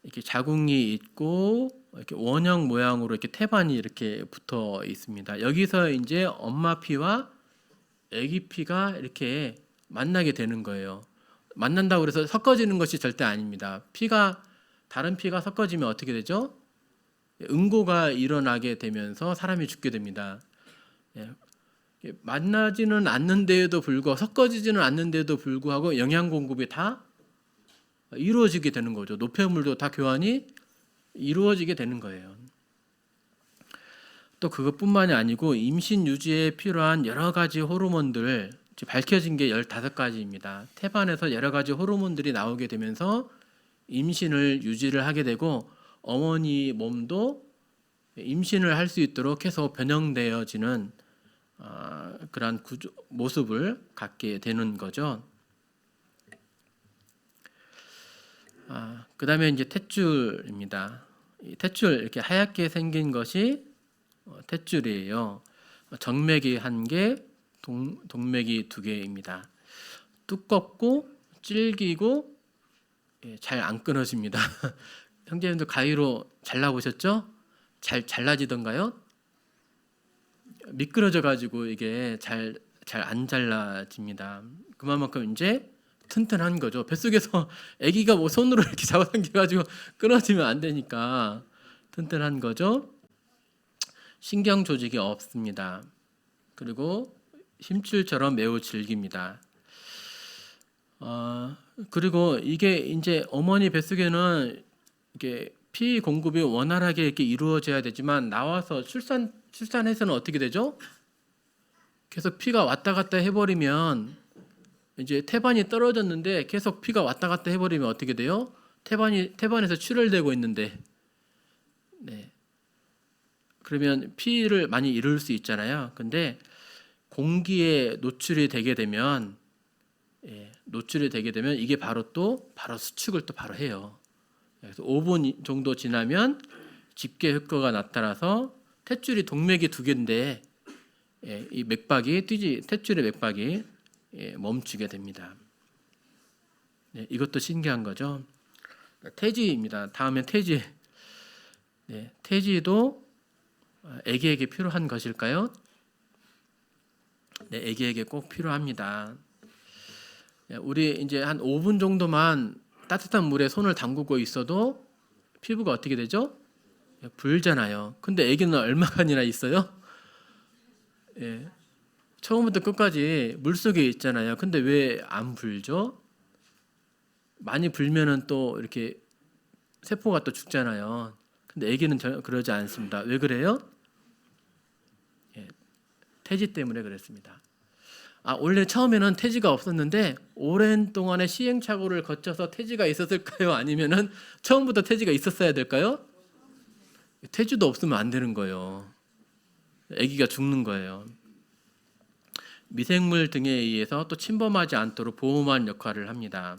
이렇게 자궁이 있고 이렇게 원형 모양으로 이렇게 태반이 이렇게 붙어 있습니다. 여기서 이제 엄마 피와 아기 피가 이렇게 만나게 되는 거예요. 만난다고 그래서 섞어지는 것이 절대 아닙니다. 다른 피가 섞어지면 어떻게 되죠? 응고가 일어나게 되면서 사람이 죽게 됩니다. 만나지는 않는데도 불구하고 섞어지지는 않는데도 불구하고 영양 공급이 다 이루어지게 되는 거죠. 노폐물도 다 교환이 이루어지게 되는 거예요. 또 그것뿐만이 아니고 임신 유지에 필요한 여러 가지 호르몬들, 밝혀진 게 15가지입니다. 태반에서 여러 가지 호르몬들이 나오게 되면서 임신을 유지를 하게 되고 어머니 몸도 임신을 할 수 있도록 계속 변형되어지는 그러한 모습을 갖게 되는 거죠. 그다음에 이제 탯줄입니다. 이 탯줄 이렇게 하얗게 생긴 것이 탯줄이에요. 정맥이 1개, 동맥이 2개입니다. 두껍고 질기고 잘 안 끊어집니다. 형제님들 가위로 잘라보셨죠? 잘 잘라지던가요? 미끄러져 가지고 이게 잘 안 잘라집니다. 그만큼 이제 튼튼한 거죠. 뱃속에서 아기가 뭐 손으로 이렇게 잡아당겨 가지고 끊어지면 안 되니까 튼튼한 거죠. 신경 조직이 없습니다. 그리고 힘줄처럼 매우 질깁니다. 그리고 이게 이제 어머니 뱃속에는 이게 피 공급이 원활하게 이렇게 이루어져야 되지만 나와서 출산해서는 어떻게 되죠? 계속 피가 왔다 갔다 해버리면 이제 태반이 떨어졌는데 계속 피가 왔다 갔다 해버리면 어떻게 돼요? 태반에서 출혈되고 있는데, 네. 그러면 피를 많이 잃을 수 있잖아요. 근데 공기에 노출이 되게 되면 이게 바로 수축을 또 바로 해요. 그래서 5분 정도 지나면 집계 효과가 나타나서 탯줄이 동맥이 2개인데 이 탯줄의 맥박이 멈추게 됩니다. 이것도 신기한 거죠. 태지입니다. 다음엔 태지. 태지도 아기에게 필요한 것일까요? 네, 아기에게 꼭 필요합니다. 우리 이제 한 5분 정도만 따뜻한 물에 손을 담그고 있어도 피부가 어떻게 되죠? 불잖아요. 근데 아기는 얼마간이나 있어요? 처음부터 끝까지 물 속에 있잖아요. 근데 왜 안 불죠? 많이 불면은 또 이렇게 세포가 또 죽잖아요. 근데 아기는 그러지 않습니다. 왜 그래요? 태지 때문에 그랬습니다. 원래 처음에는 태지가 없었는데 오랜 동안의 시행착오를 거쳐서 태지가 있었을까요? 아니면은 처음부터 태지가 있었어야 될까요? 태지도 없으면 안 되는 거예요. 아기가 죽는 거예요. 미생물 등에 의해서 또 침범하지 않도록 보호하는 역할을 합니다.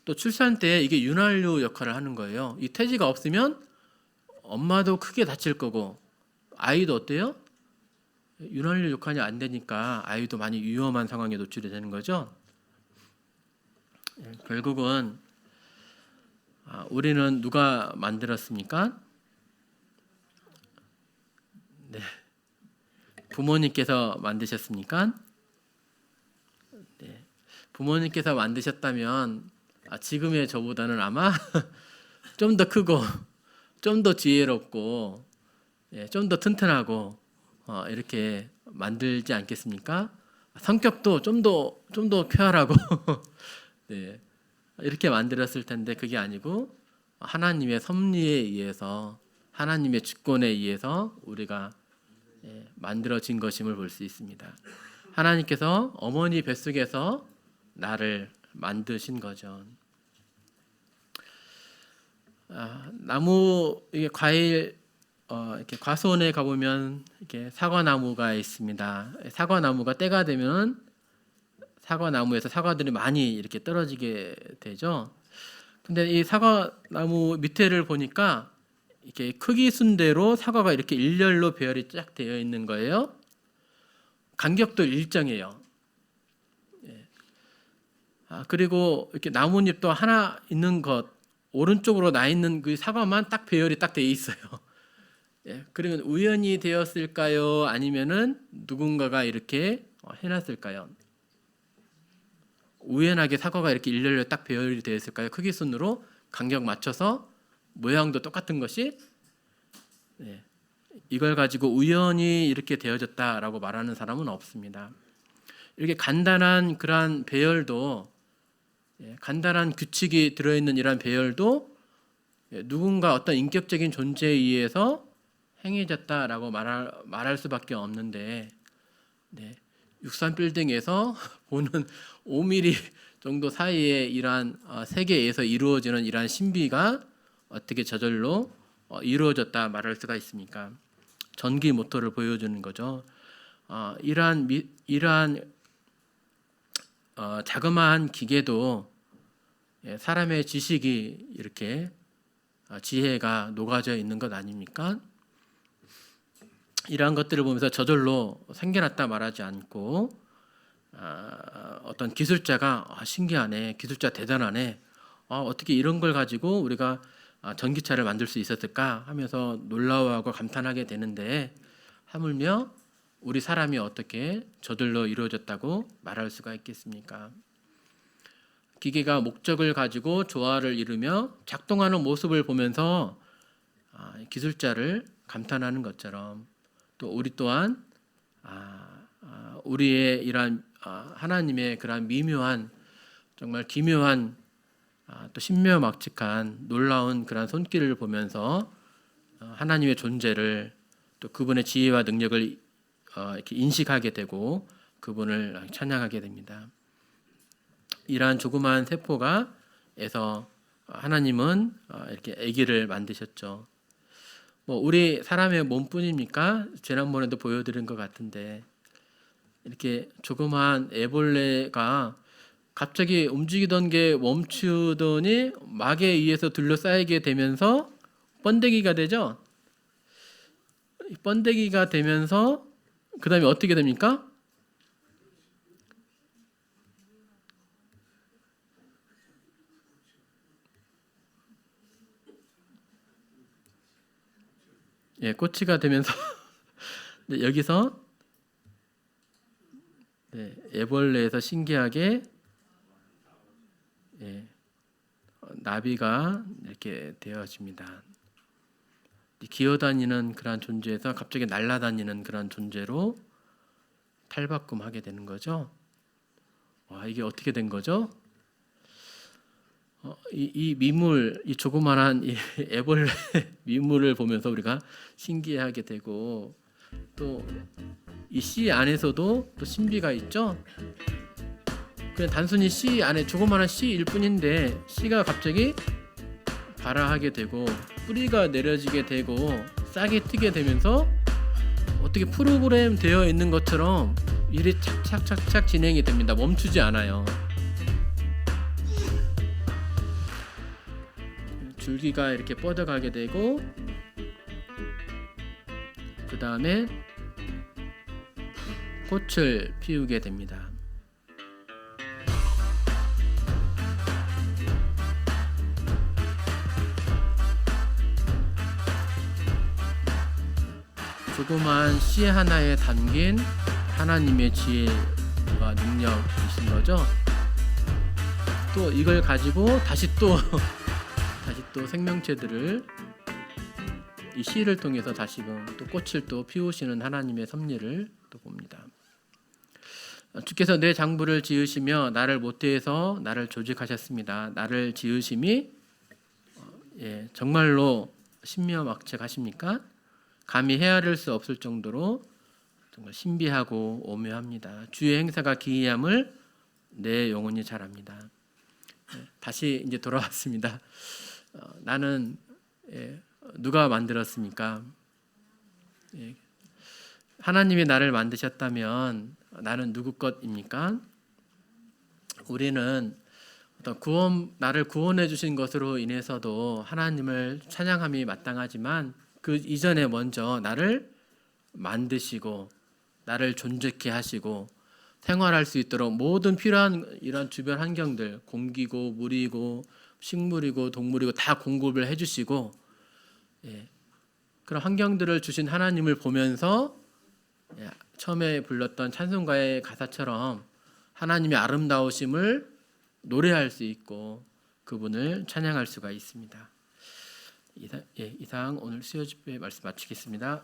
또 출산 때 이게 윤활유 역할을 하는 거예요. 이 태지가 없으면 엄마도 크게 다칠 거고 아이도 어때요? 윤활유 역할이 안 되니까 아이도 많이 위험한 상황에 노출이 되는 거죠. 결국은 우리는 누가 만들었습니까? 네. 부모님께서 만드셨습니까? 네. 부모님께서 만드셨다면 지금의 저보다는 아마 좀 더 크고 좀 더 지혜롭고 좀 더 튼튼하고 이렇게 만들지 않겠습니까? 성격도 좀 더 쾌활하고 네. 이렇게 만들었을 텐데 그게 아니고 하나님의 섭리에 의해서 하나님의 주권에 의해서 우리가 만들어진 것임을 볼 수 있습니다. 하나님께서 어머니 뱃속에서 나를 만드신 거죠. 나무 이게 과일 이렇게 과수원에 가보면 이렇게 사과나무가 있습니다. 사과나무가 때가 되면 사과나무에서 사과들이 많이 이렇게 떨어지게 되죠. 근데 이 사과나무 밑에를 보니까 이렇게 크기 순대로 사과가 이렇게 일렬로 배열이 쫙 되어 있는 거예요. 간격도 일정해요. 그리고 이렇게 나뭇잎도 하나 있는 것 오른쪽으로 나 있는 그 사과만 딱 배열이 딱 되어 있어요. 그러면 우연히 되었을까요? 아니면은 누군가가 이렇게 해놨을까요? 우연하게 사과가 이렇게 일렬로 딱 배열이 되어 있을까요? 크기 순으로 간격 맞춰서 모양도 똑같은 것이 이걸 가지고 우연히 이렇게 되어졌다라고 말하는 사람은 없습니다. 이렇게 간단한 그러한 배열도 간단한 규칙이 들어있는 이러한 배열도 누군가 어떤 인격적인 존재에 의해서 행해졌다라고 말할 수밖에 없는데 63빌딩에서 보는 5mm 정도 사이에 이러한 세계에서 이루어지는 이러한 신비가 어떻게 저절로 이루어졌다 말할 수가 있습니까? 전기 모터를 보여주는 거죠. 이러한 자그마한 기계도 사람의 지식이 이렇게 지혜가 녹아져 있는 것 아닙니까? 이러한 것들을 보면서 저절로 생겨났다 말하지 않고 어떤 기술자가 신기하네, 기술자 대단하네, 어떻게 이런 걸 가지고 우리가 전기차를 만들 수 있었을까 하면서 놀라워하고 감탄하게 되는데 하물며 우리 사람이 어떻게 저절로 이루어졌다고 말할 수가 있겠습니까? 기계가 목적을 가지고 조화를 이루며 작동하는 모습을 보면서 기술자를 감탄하는 것처럼 또 우리 또한 우리의 이러한 하나님의 그러한 미묘한 정말 기묘한 또 신묘막측한 놀라운 그러한 손길을 보면서 하나님의 존재를 또 그분의 지혜와 능력을 이렇게 인식하게 되고 그분을 찬양하게 됩니다. 이러한 조그마한 세포가에서 하나님은 이렇게 아기를 만드셨죠. 우리 사람의 몸뿐입니까? 지난번에도 보여드린 것 같은데 이렇게 조그마한 애벌레가 갑자기 움직이던 게 멈추더니 막에 의해서 둘러싸이게 되면서 번데기가 되죠. 번데기가 되면서 그 다음에 어떻게 됩니까? 꼬치가 되면서 여기서 애벌레에서 신기하게 나비가 이렇게 되어집니다. 기어다니는 그러한 존재에서 갑자기 날아다니는 그러한 존재로 탈바꿈하게 되는 거죠. 이게 어떻게 된 거죠? 이 미물, 이 조그만한 이 애벌레 미물을 보면서 우리가 신기하게 되고 또 이 씨 안에서도 또 신비가 있죠. 그냥 단순히 씨 안에 조그마한 씨일 뿐인데 씨가 갑자기 발아하게 되고 뿌리가 내려지게 되고 싹이 트게 되면서 어떻게 프로그램 되어 있는 것처럼 일이 착착착착 진행이 됩니다. 멈추지 않아요. 줄기가 이렇게 뻗어가게 되고 그 다음에 꽃을 피우게 됩니다. 조그만 씨 하나에 담긴 하나님의 지혜와 능력이신 거죠. 또 이걸 가지고 다시 또 생명체들을 이 씨를 통해서 다시금 또 꽃을 또 피우시는 하나님의 섭리를 또 봅니다. 주께서 내 장부를 지으시며 나를 모태에서 나를 조직하셨습니다. 나를 지으심이 정말로 신묘막측하십니까? 감히 헤아릴 수 없을 정도로 정말 신비하고 오묘합니다. 주의 행사가 기이함을 내 영혼이 잘 압니다. 다시 이제 돌아왔습니다. 나는 누가 만들었습니까? 하나님이 나를 만드셨다면 나는 누구 것입니까? 우리는 어떤 나를 구원해 주신 것으로 인해서도 하나님을 찬양함이 마땅하지만 그 이전에 먼저 나를 만드시고 나를 존재케 하시고 생활할 수 있도록 모든 필요한 이런 주변 환경들, 공기고 물이고 식물이고 동물이고 다 공급을 해주시고 그런 환경들을 주신 하나님을 보면서 처음에 불렀던 찬송가의 가사처럼 하나님의 아름다우심을 노래할 수 있고 그분을 찬양할 수가 있습니다. 이상 오늘 수요 집회 말씀 마치겠습니다.